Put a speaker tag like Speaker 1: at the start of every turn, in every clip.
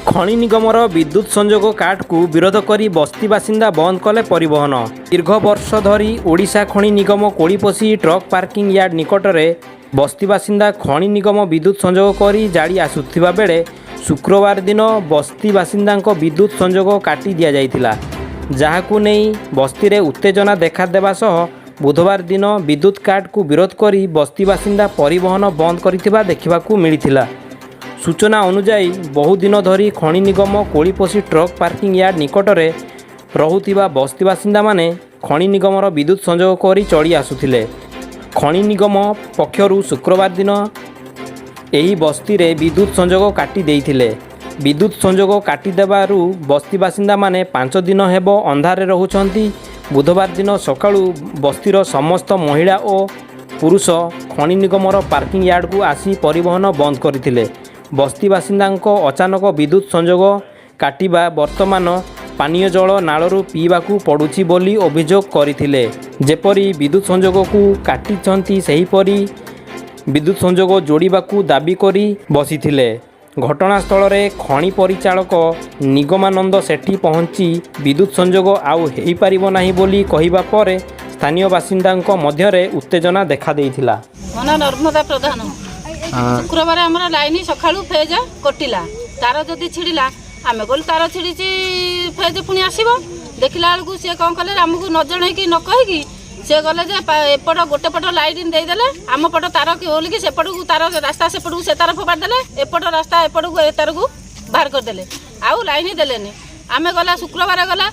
Speaker 1: खनि निगमर विद्युत संजोग काट को विरोध करी बस्ती बासिंदा बंद कले परिवहन। दीर्घ वर्ष धरी ओडिशा खनि निगम कोड़ीपशी ट्रक पार्किंग यार्ड निकटरे बस्ती बासिंदा खनि निगम विद्युत संजोग करी जाड़ी आसुथिबा बेले शुक्रवार दिन बस्ती बासिंदांको विद्युत संजोग काटी दिया जाइथिला, जाहाकु नेई बस्ती रे उत्तेजना देखा देबा सह बुधवार दिन विद्युत काट को विरोध करी बस्ती बासिंदा परिवहन बंद करिथिबा देखिबाकू मिलिथिला। सूचना अनुजाई बहु दिन धरी खनि निगम कोड़ीपशी ट्रक पार्किंग यार्ड निकटरे रहुथिबा बस्ती बासिंदा माने खनि निगमर विद्युत संजोग करी चढ़ी आसुथिले। खनि निगम पक्षरु शुक्रवार दिन एही बस्ती रे विद्युत संजोग काटी देइथिले। विद्युत संजोग काटी देबारु बस्ती बासिंदा माने 5 दिन हेबो अंधारे रहुछंती। बुधवार दिन सकाळु बस्तीर समस्त महिला और पुरुष खनि निगमर पार्किंग यार्ड को आसी परिवहन बंद करथिले। बस्ती बासिंदांको अचानक विद्युत संजोग काटिबा वर्तमान पानीय जल नालरू पीवाकू पड़ुछि बोली अभियोग करथिले। जेपरी विद्युत संजोग को काटिछंती सेहीपरी विद्युत संजोग जोड़िबाकू दाबी करी बसिथिले। घटनास्थल रे खनि परिचालक निगमानंद सेठी पहुंची विद्युत संजोग आउ हेई पारिबो नाही बोली कहिबा परे स्थानीय बासिंदांको मध्यरे उत्तेजना देखा देइथिला।
Speaker 2: मना नर्मदा प्रधान शुक्रवार आमर लाइन सकाळू फेज कटिला, तार जदि छिड़िला आम कहलु तार छिड़ी फेज पुणी आसब। देखला बेलू सी कौन कले आमको न जन कि न कहीकि सी गले एपट गोटे पट लाइन देदेले आम पट तार ओलिकी सेपट को तार रास्ता सेपट को से तार फोपाड़ देले, एपट रास्ता एपट को ए तार को बाहर करदे आउ लाइन देलेनी। आम गला शुक्रवार गला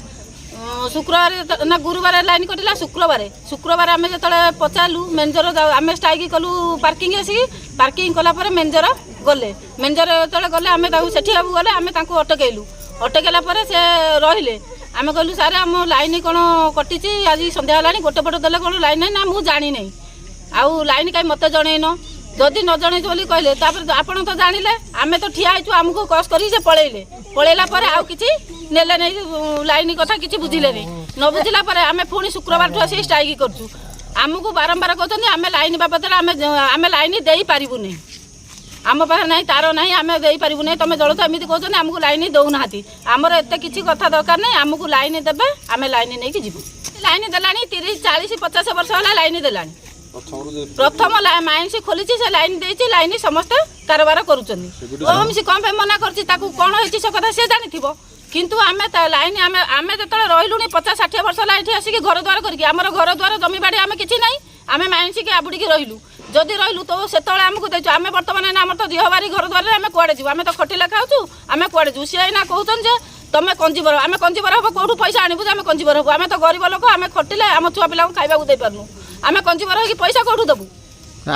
Speaker 2: शुक्रवार ना गुरुवार लाइन कटिला। शुक्रवार आम जो पचारू मेंजर आम स्ट्राइक कलु पार्किंग आसिक पार्किंग कलापर मेंजर गले जो गले आम सेठी गले आम अटकैला से रहिले। आम कहलु सारे आम लाइन कौन कटी आज संध्या है गोटे पट देले कौन लाइन ना मुझे जानी नहीं आउ लाइन कहीं मत जनईन जदि न जन बोली कहले आपड़ तो जानिले आम तो ठिया आमको कस कर पलैला आउ कि नेले नहीं लाइन कथा किसी बुझिले नहीं न बुझिला आम पुणी शुक्रवार ठू आसी स्ट्राइक करछु। आमको बारंबार कहते आम लाइन बाबद आम लाइन दे पारू नहीं आम पाखे ना तार ना आम दे पारू नहीं तुम जल तो एमती कहते आमको लाइन दौना आमर एत किसी कथा दरकार नहीं आमको लाइन देवे आम लाइन नहीं जीवु। लाइन देला 30-40-50 वर्ष है लाइन देला प्रथम माइंस खोली से लाइन देती लाइन समस्ते कारोबार करुँच कौन मना कर कौन होती से कथा सी जानी किंतु आम लाइन आम जो रही 50-60 वर्ष है ये आसिक घर द्वार करमर घर द्वार जमी बाड़ी आम कि ना आम माइंस के आबुड़ी रही जदि रही तो से आमको देचु आम बर्तमान आम तो दिह बारी घर द्वार आम कड़े जीव आम तो खटिले खाऊँ आम कड़े जीव सी ना कहते तुम कंजीवर आम कंजीवर हम कौटू पैसा आणबू आम कंजीवर हबू आम तो गरीब लोक आम खटिले आम छुआ पिला खाइबा दे पारनु आम कंजीवर हो पैसा कौटू देबू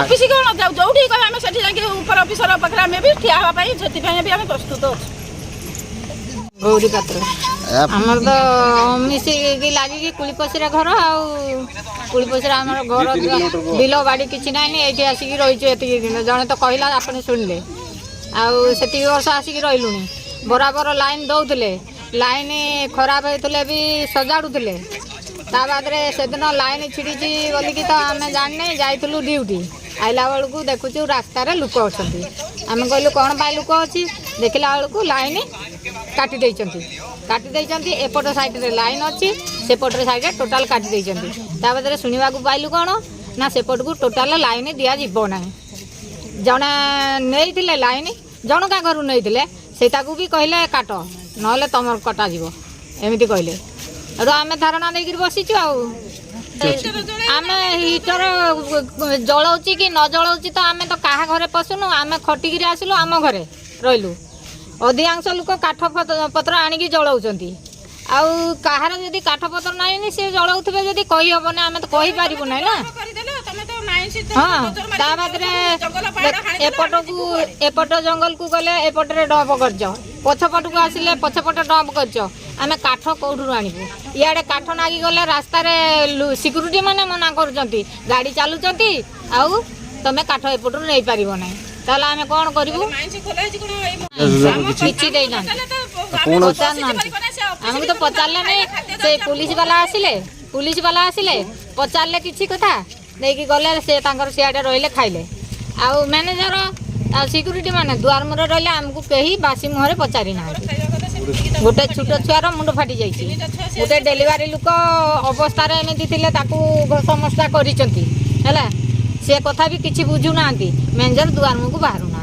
Speaker 2: ऑफिस कौन जो कह आम से ऊपर ऑफिसर पाखे आम भी ठिया हाँपाई से भी आम प्रस्तुत अच्छे।
Speaker 3: गौरी पात्र आमर तो मिसिकी लगिकी कुड़ीपशीर घर आड़ीपशीर आम घर बिल बाड़ी किसी ना ये आसिक रही दिन जड़े तो कहला आप शुणिले आती वर्ष आसिक रही बराबर लाइन दौले लाइन खराब होते भी सजाड़ुले ता बाद से दिन लाइन छिड़ी बोलिकी तो आम जाने जाइलु ड्यूटी आइला बेलू देखुचु रास्तार लोक अच्छा आम कहलु कौन पाई लोक अच्छी देखला बेलू लाइन काटी एपट साइड लाइन अच्छी सेपट साइड टोटाल काटी ताद शुणा पाइलु कौन ना सेपट को टोटाल लाइन दि जाना जड़े नहीं लाइन जनका घर नहीं सेटा भी कहले काट ना तुम कटा एमती कहले आम धारणा देकर बसीचु आम हिटर जलाऊँ कि न जलाऊँ तो आम तो क्या घरे पशुनु आम खटिकी आसलु आम घरे रही अधिकांश लोक काठ पत्र आणिकी जलाऊँच आउ कहार जदि काठ पत्र ना सी जलाऊे जदि कही हम ना आम तो कहीपर ना हाँ ता बाद एपट जंगल को गले एपटे डंप कर पछपट को आसिले पछपटे डंप कर आम काठ कौटू आणबू इे काठ नागी गले रास्तार सिक्यूरीटी मैंने मना कर गाड़ी चलुंट आउ तुम काठ एपटू नहीं पार ना ताल आम कौन करूँ आमको तो पचारे नहीं से पुलिस वाला आसिले पचारे किसी कथा नहीं गले से सियाड़े रही खाइले आउ मैनेजर सिक्यूरीटी माने दुआर मुहर रहिले आमको कहीं बासी मुहर पचारि ना गोटे छोट छुआर मुंड फाटी जाइए गोटे डेलीवरी लोक अवस्था एमती थे घोष मस्ता कर सी कथा भी किसी बुझुना मेंजर दुआर मुहँ को बाहर ना